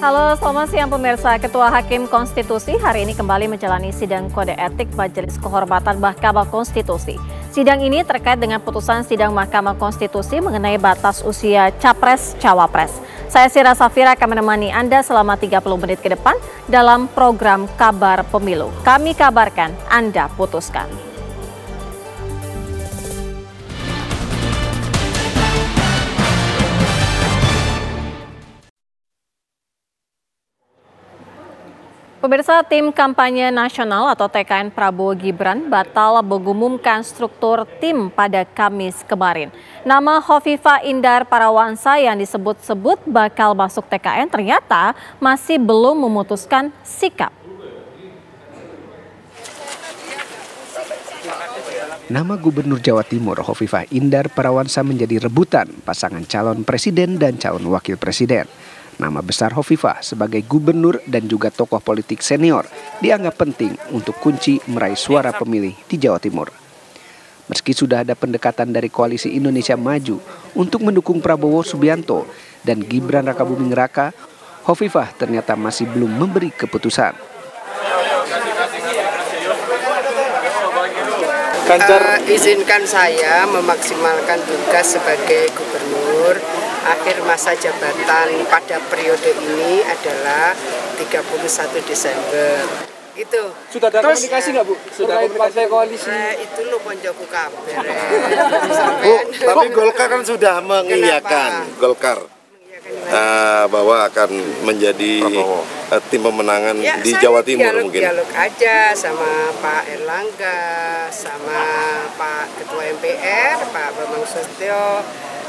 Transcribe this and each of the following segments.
Halo, selamat siang pemirsa. Ketua Hakim Konstitusi hari ini kembali menjalani sidang kode etik Majelis Kehormatan Mahkamah Konstitusi. Sidang ini terkait dengan putusan sidang Mahkamah Konstitusi mengenai batas usia Capres-Cawapres. Saya Sira Safira akan menemani Anda selama 30 menit ke depan dalam program Kabar Pemilu. Kami kabarkan, Anda putuskan. Pemirsa, tim kampanye nasional atau TKN Prabowo Gibran batal mengumumkan struktur tim pada Kamis kemarin. Nama Hovifah Indar Parawansa yang disebut-sebut bakal masuk TKN ternyata masih belum memutuskan sikap. Nama Gubernur Jawa Timur Hovifah Indar Parawansa menjadi rebutan pasangan calon presiden dan calon wakil presiden. Nama besar Hovifah sebagai gubernur dan juga tokoh politik senior dianggap penting untuk kunci meraih suara pemilih di Jawa Timur. Meski sudah ada pendekatan dari Koalisi Indonesia Maju untuk mendukung Prabowo Subianto dan Gibran Rakabuming Raka, Hovifah ternyata masih belum memberi keputusan. Izinkan saya memaksimalkan tugas sebagai gubernur. Akhir masa jabatan pada periode ini adalah 31 Desember. Itu. Sudah ada komunikasi nggak, Bu? Sudah partai koalisi. Itu lo konjoku kabar. Bu, tapi Golkar kan sudah mengiyakan bahwa akan menjadi tim pemenangan ya, di Jawa Timur mungkin. Dialog aja sama Pak Erlangga, sama Pak Ketua MPR, Pak Bambang Susatyo.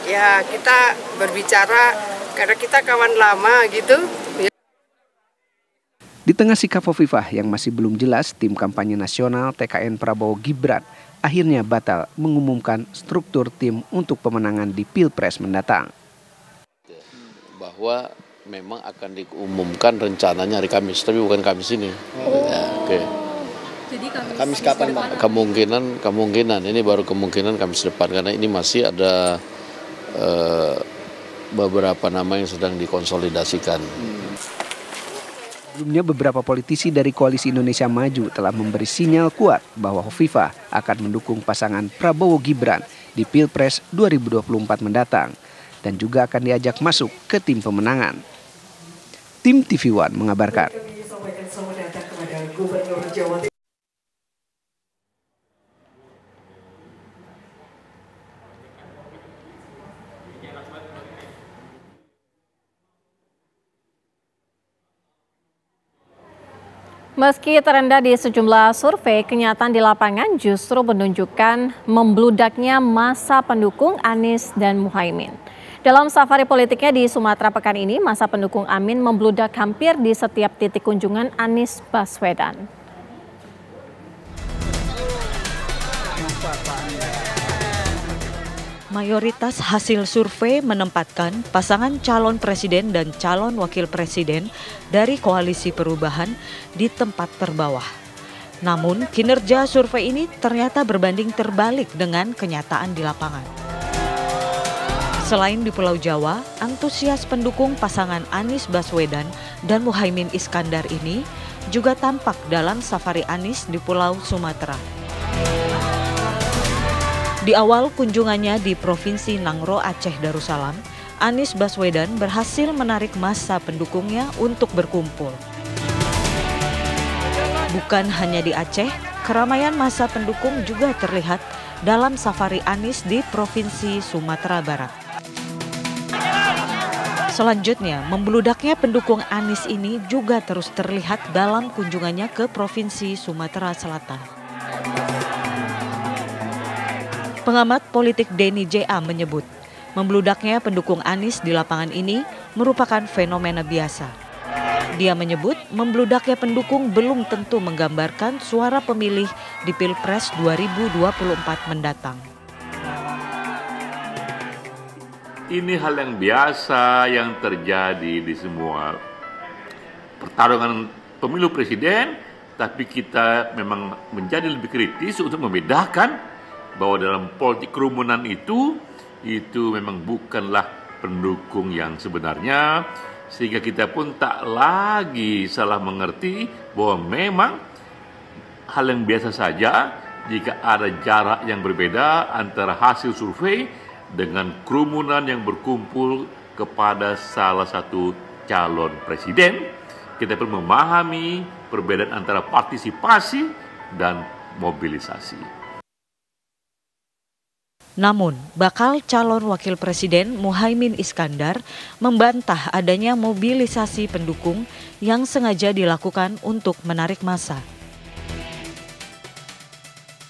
Ya, kita berbicara karena kita kawan lama gitu. Di tengah sikap Hovifah yang masih belum jelas, tim kampanye nasional TKN Prabowo Gibran akhirnya batal mengumumkan struktur tim untuk pemenangan di Pilpres mendatang. Bahwa memang akan diumumkan rencananya hari Kamis, tapi bukan Kamis ini. Ya, oke. Jadi Kamis kapan, Pak? Kemungkinan ini baru kemungkinan Kamis depan karena ini masih ada beberapa nama yang sedang dikonsolidasikan. Sebelumnya beberapa politisi dari Koalisi Indonesia Maju telah memberi sinyal kuat bahwa Hovifah akan mendukung pasangan Prabowo Gibran di Pilpres 2024 mendatang dan juga akan diajak masuk ke tim pemenangan. Tim TV One mengabarkan. Meski terendah di sejumlah survei, kenyataan di lapangan justru menunjukkan membludaknya masa pendukung Anies dan Muhaimin. Dalam safari politiknya di Sumatera pekan ini, masa pendukung Amin membludak hampir di setiap titik kunjungan Anies Baswedan. Mayoritas hasil survei menempatkan pasangan calon presiden dan calon wakil presiden dari Koalisi Perubahan di tempat terbawah. Namun, kinerja survei ini ternyata berbanding terbalik dengan kenyataan di lapangan. Selain di Pulau Jawa, antusias pendukung pasangan Anies Baswedan dan Muhaimin Iskandar ini juga tampak dalam safari Anies di Pulau Sumatera. Di awal kunjungannya di Provinsi Nangro Aceh Darussalam, Anies Baswedan berhasil menarik massa pendukungnya untuk berkumpul. Bukan hanya di Aceh, keramaian massa pendukung juga terlihat dalam safari Anies di Provinsi Sumatera Barat. Selanjutnya, membludaknya pendukung Anies ini juga terus terlihat dalam kunjungannya ke Provinsi Sumatera Selatan. Pengamat politik Denny J.A. menyebut, membludaknya pendukung Anies di lapangan ini merupakan fenomena biasa. Dia menyebut membludaknya pendukung belum tentu menggambarkan suara pemilih di Pilpres 2024 mendatang. Ini hal yang biasa yang terjadi di semua pertarungan pemilu presiden, tapi kita memang menjadi lebih kritis untuk membedakan bahwa dalam politik kerumunan itu memang bukanlah pendukung yang sebenarnya, sehingga kita pun tak lagi salah mengerti bahwa memang hal yang biasa saja jika ada jarak yang berbeda antara hasil survei dengan kerumunan yang berkumpul kepada salah satu calon presiden. Kita perlu memahami perbedaan antara partisipasi dan mobilisasi. Namun, bakal calon wakil presiden Muhaimin Iskandar membantah adanya mobilisasi pendukung yang sengaja dilakukan untuk menarik massa.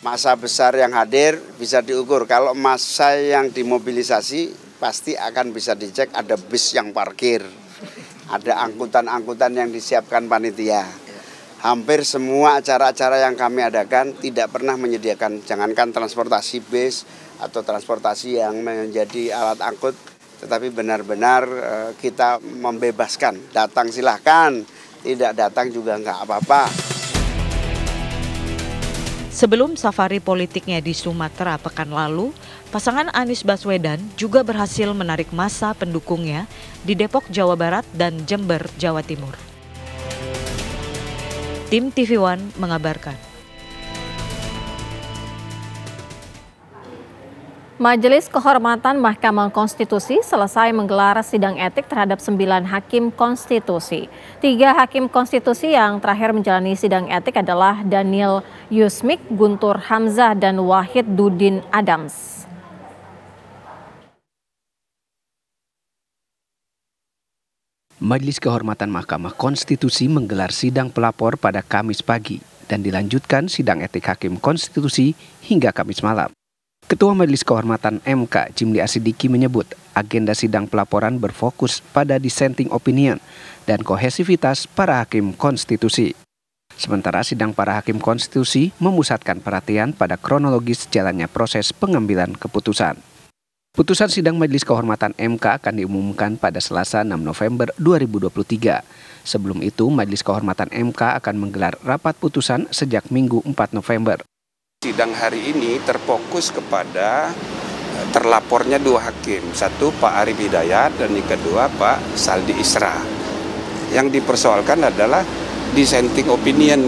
Massa besar yang hadir bisa diukur. Kalau massa yang dimobilisasi pasti akan bisa dicek, ada bis yang parkir, ada angkutan-angkutan yang disiapkan panitia. Hampir semua acara-acara yang kami adakan tidak pernah menyediakan, jangankan transportasi bis atau transportasi yang menjadi alat angkut, tetapi benar-benar kita membebaskan. Datang silahkan, tidak datang juga nggak apa-apa. Sebelum safari politiknya di Sumatera pekan lalu, pasangan Anies Baswedan juga berhasil menarik massa pendukungnya di Depok, Jawa Barat dan Jember, Jawa Timur. Tim TV One mengabarkan. Majelis Kehormatan Mahkamah Konstitusi selesai menggelar sidang etik terhadap 9 hakim konstitusi. 3 hakim konstitusi yang terakhir menjalani sidang etik adalah Daniel Yusmik, Guntur Hamzah, dan Wahid Dudin Adams. Majelis Kehormatan Mahkamah Konstitusi menggelar sidang pelapor pada Kamis pagi dan dilanjutkan sidang etik hakim konstitusi hingga Kamis malam. Ketua Majelis Kehormatan MK, Jimli Asidiki menyebut agenda sidang pelaporan berfokus pada dissenting opinion dan kohesivitas para hakim konstitusi. Sementara sidang para hakim konstitusi memusatkan perhatian pada kronologis jalannya proses pengambilan keputusan. Putusan sidang Majelis Kehormatan MK akan diumumkan pada Selasa 6 November 2023. Sebelum itu, Majelis Kehormatan MK akan menggelar rapat putusan sejak Minggu 4 November. Sidang hari ini terfokus kepada terlapornya 2 hakim. Satu Pak Arif Hidayat dan yang kedua Pak Saldi Isra. Yang dipersoalkan adalah dissenting opinion.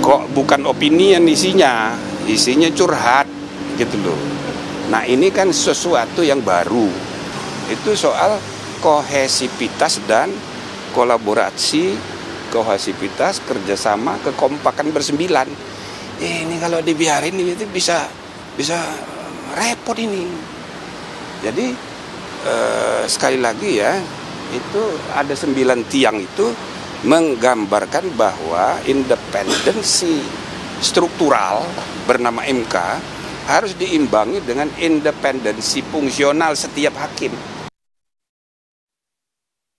Kok bukan opinion isinya curhat gitu loh. Nah ini kan sesuatu yang baru. Itu soal kohesivitas dan kolaborasi, kohesivitas, kerjasama, kekompakan bersembilan. Ini kalau dibiarin itu bisa repot ini. Jadi sekali lagi ya, itu ada 9 tiang itu menggambarkan bahwa independensi struktural bernama MK harus diimbangi dengan independensi fungsional setiap hakim.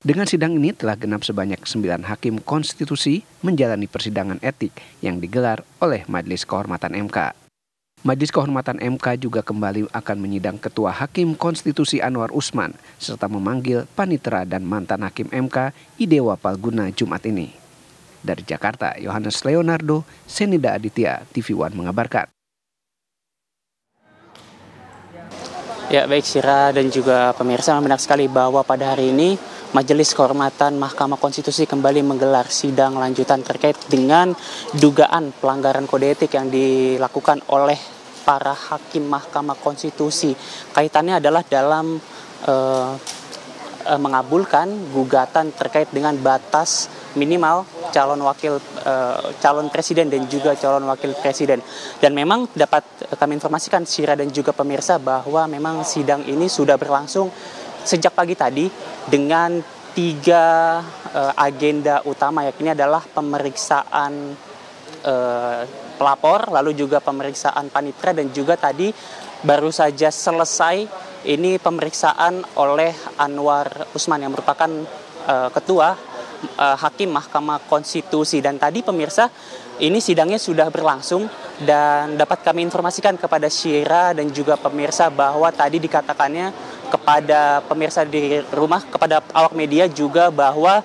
Dengan sidang ini telah genap sebanyak 9 hakim konstitusi menjalani persidangan etik yang digelar oleh Majelis Kehormatan MK. Majelis Kehormatan MK juga kembali akan menyidang Ketua Hakim Konstitusi Anwar Usman serta memanggil panitera dan mantan hakim MK Idewa Palguna Jumat ini. Dari Jakarta, Yohanes Leonardo, Senida Aditya, TV One mengabarkan. Ya baik Syira dan juga pemirsa, benar sekali bahwa pada hari ini Majelis Kehormatan Mahkamah Konstitusi kembali menggelar sidang lanjutan terkait dengan dugaan pelanggaran kode etik yang dilakukan oleh para hakim Mahkamah Konstitusi. Kaitannya adalah dalam mengabulkan gugatan terkait dengan batas minimal calon presiden dan juga calon wakil presiden. Dan memang dapat kami informasikan Syira dan juga pemirsa bahwa memang sidang ini sudah berlangsung sejak pagi tadi dengan 3 agenda utama, yakni adalah pemeriksaan pelapor, lalu juga pemeriksaan panitera, dan juga tadi baru saja selesai ini pemeriksaan oleh Anwar Usman yang merupakan ketua hakim Mahkamah Konstitusi. Dan tadi pemirsa, ini sidangnya sudah berlangsung dan dapat kami informasikan kepada Syira dan juga pemirsa bahwa tadi dikatakannya kepada pemirsa di rumah, kepada awak media juga bahwa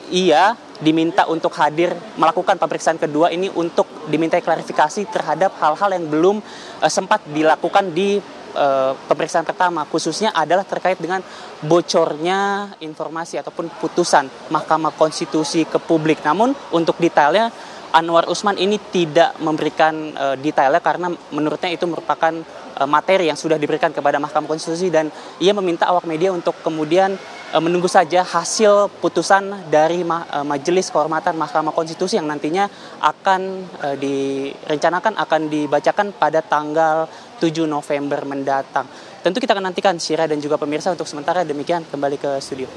ia diminta untuk hadir melakukan pemeriksaan kedua ini untuk dimintai klarifikasi terhadap hal-hal yang belum sempat dilakukan di pemeriksaan pertama khususnya adalah terkait dengan bocornya informasi ataupun putusan Mahkamah Konstitusi ke publik. Namun untuk detailnya Anwar Usman ini tidak memberikan detailnya karena menurutnya itu merupakan materi yang sudah diberikan kepada Mahkamah Konstitusi, dan ia meminta awak media untuk kemudian menunggu saja hasil putusan dari Majelis Kehormatan Mahkamah Konstitusi yang nantinya akan direncanakan akan dibacakan pada tanggal 7 November mendatang. Tentu kita akan nantikan Syira dan juga pemirsa. Untuk sementara demikian, kembali ke studio.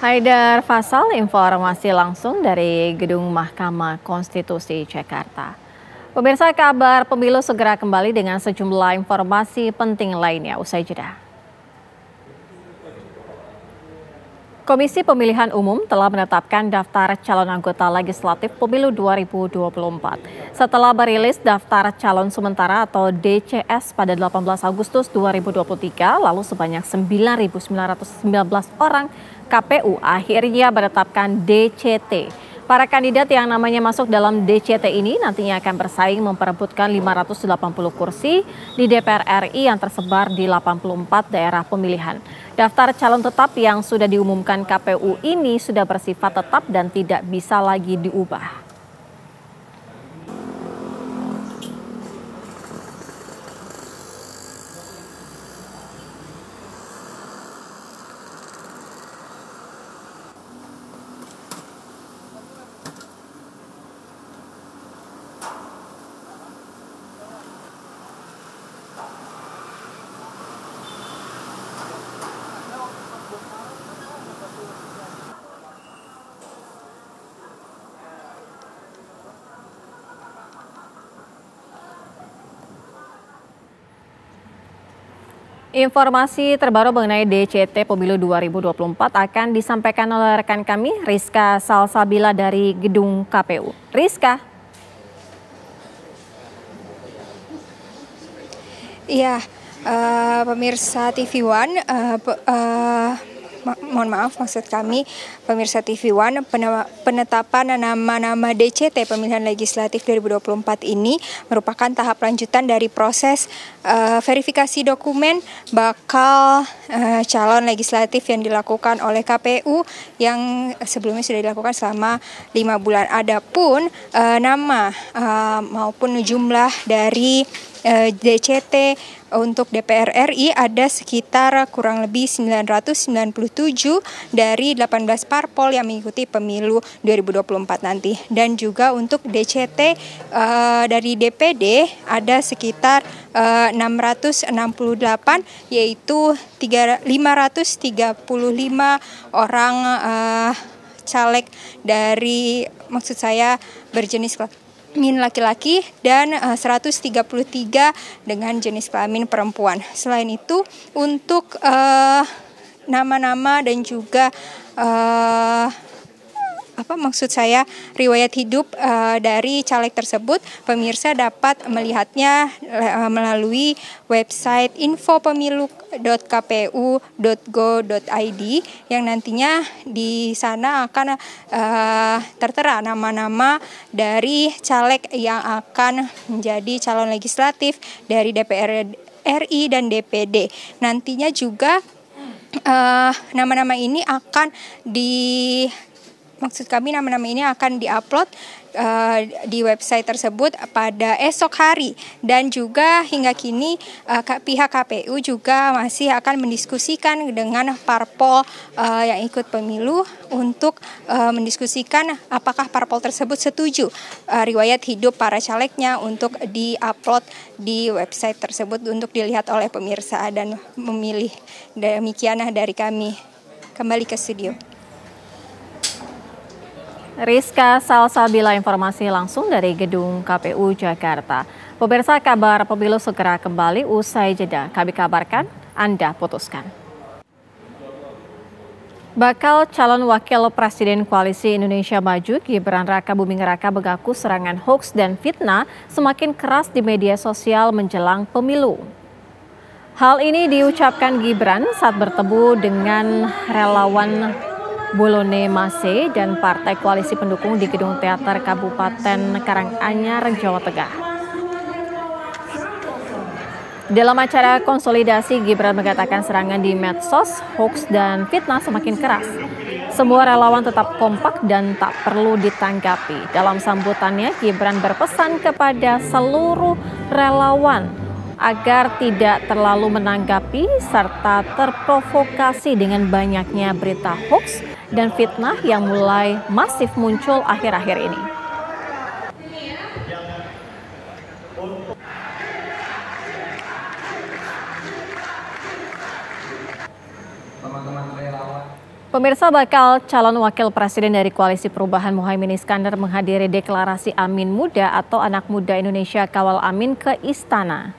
Haidar Faisal, informasi langsung dari Gedung Mahkamah Konstitusi Jakarta. Pemirsa, kabar pemilu segera kembali dengan sejumlah informasi penting lainnya usai jeda. Komisi Pemilihan Umum telah menetapkan daftar calon anggota legislatif pemilu 2024. Setelah merilis daftar calon sementara atau DCS pada 18 Agustus 2023, lalu sebanyak 9.919 orang KPU akhirnya menetapkan DCT. Para kandidat yang namanya masuk dalam DCT ini nantinya akan bersaing memperebutkan 580 kursi di DPR RI yang tersebar di 84 daerah pemilihan. Daftar calon tetap yang sudah diumumkan KPU ini sudah bersifat tetap dan tidak bisa lagi diubah. Informasi terbaru mengenai DCT Pemilu 2024 akan disampaikan oleh rekan kami Rizka Salsabila dari Gedung KPU. Rizka. Iya, pemirsa TV One, mohon maaf maksud kami pemirsa TV One, penetapan nama-nama DCT pemilihan legislatif 2024 ini merupakan tahap lanjutan dari proses verifikasi dokumen bakal calon legislatif yang dilakukan oleh KPU yang sebelumnya sudah dilakukan selama 5 bulan. Adapun nama maupun jumlah dari DCT untuk DPR RI ada sekitar kurang lebih 997 dari 18 parpol yang mengikuti pemilu 2024 nanti. Dan juga untuk DCT dari DPD ada sekitar 668, yaitu 535 orang caleg dari, maksud saya berjenis kelamin laki-laki dan 133 dengan jenis kelamin perempuan. Selain itu untuk nama-nama dan juga riwayat hidup dari caleg tersebut, pemirsa dapat melihatnya melalui website infopemilu.kpu.go.id yang nantinya di sana akan tertera nama-nama dari caleg yang akan menjadi calon legislatif dari DPR RI dan DPD. Nantinya juga nama-nama ini akan nama-nama ini akan diupload di website tersebut pada esok hari, dan juga hingga kini pihak KPU juga masih akan mendiskusikan dengan parpol yang ikut pemilu untuk mendiskusikan apakah parpol tersebut setuju riwayat hidup para calegnya untuk diupload di website tersebut untuk dilihat oleh pemirsa dan memilih. Demikian dari kami, kembali ke studio. Rizka Salsabila, informasi langsung dari Gedung KPU Jakarta. Pemirsa, kabar pemilu segera kembali usai jeda. Kami kabarkan, Anda putuskan. Bakal calon wakil presiden Koalisi Indonesia Maju, Gibran Rakabuming Raka mengaku serangan hoaks dan fitnah semakin keras di media sosial menjelang pemilu. Hal ini diucapkan Gibran saat bertemu dengan relawan Bolone Mase dan partai koalisi pendukung di Gedung Teater Kabupaten Karanganyar, Jawa Tengah. Dalam acara konsolidasi, Gibran mengatakan serangan di medsos, hoax, dan fitnah semakin keras. Semua relawan tetap kompak dan tak perlu ditanggapi. Dalam sambutannya, Gibran berpesan kepada seluruh relawan agar tidak terlalu menanggapi serta terprovokasi dengan banyaknya berita hoax dan fitnah yang mulai masif muncul akhir-akhir ini. Pemirsa, bakal calon wakil presiden dari Koalisi Perubahan Muhaimin Iskandar menghadiri deklarasi Amin Muda atau Anak Muda Indonesia Kawal Amin ke Istana.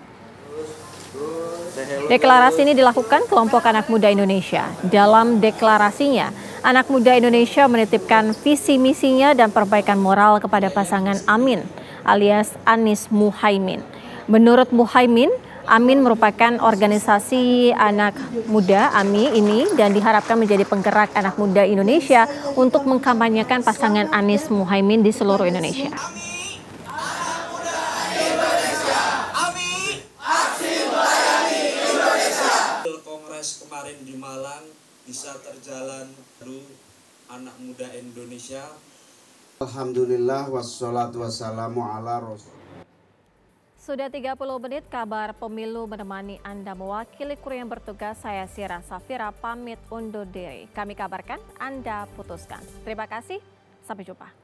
Deklarasi ini dilakukan kelompok Anak Muda Indonesia. Dalam deklarasinya, Anak Muda Indonesia menitipkan visi misinya dan perbaikan moral kepada pasangan Amin alias Anies Muhaimin. Menurut Muhaimin, Amin merupakan organisasi anak muda AMI ini dan diharapkan menjadi penggerak anak muda Indonesia untuk mengkampanyekan pasangan Anies Muhaimin di seluruh Indonesia. Kongres kemarin di Malang bisa terjalan dulu anak muda Indonesia. Alhamdulillah wassalatu wassalamu ala rasul. Sudah 30 menit kabar pemilu menemani Anda, mewakili kru yang bertugas. Saya Sira Safira pamit undur diri. Kami kabarkan, Anda putuskan. Terima kasih, sampai jumpa.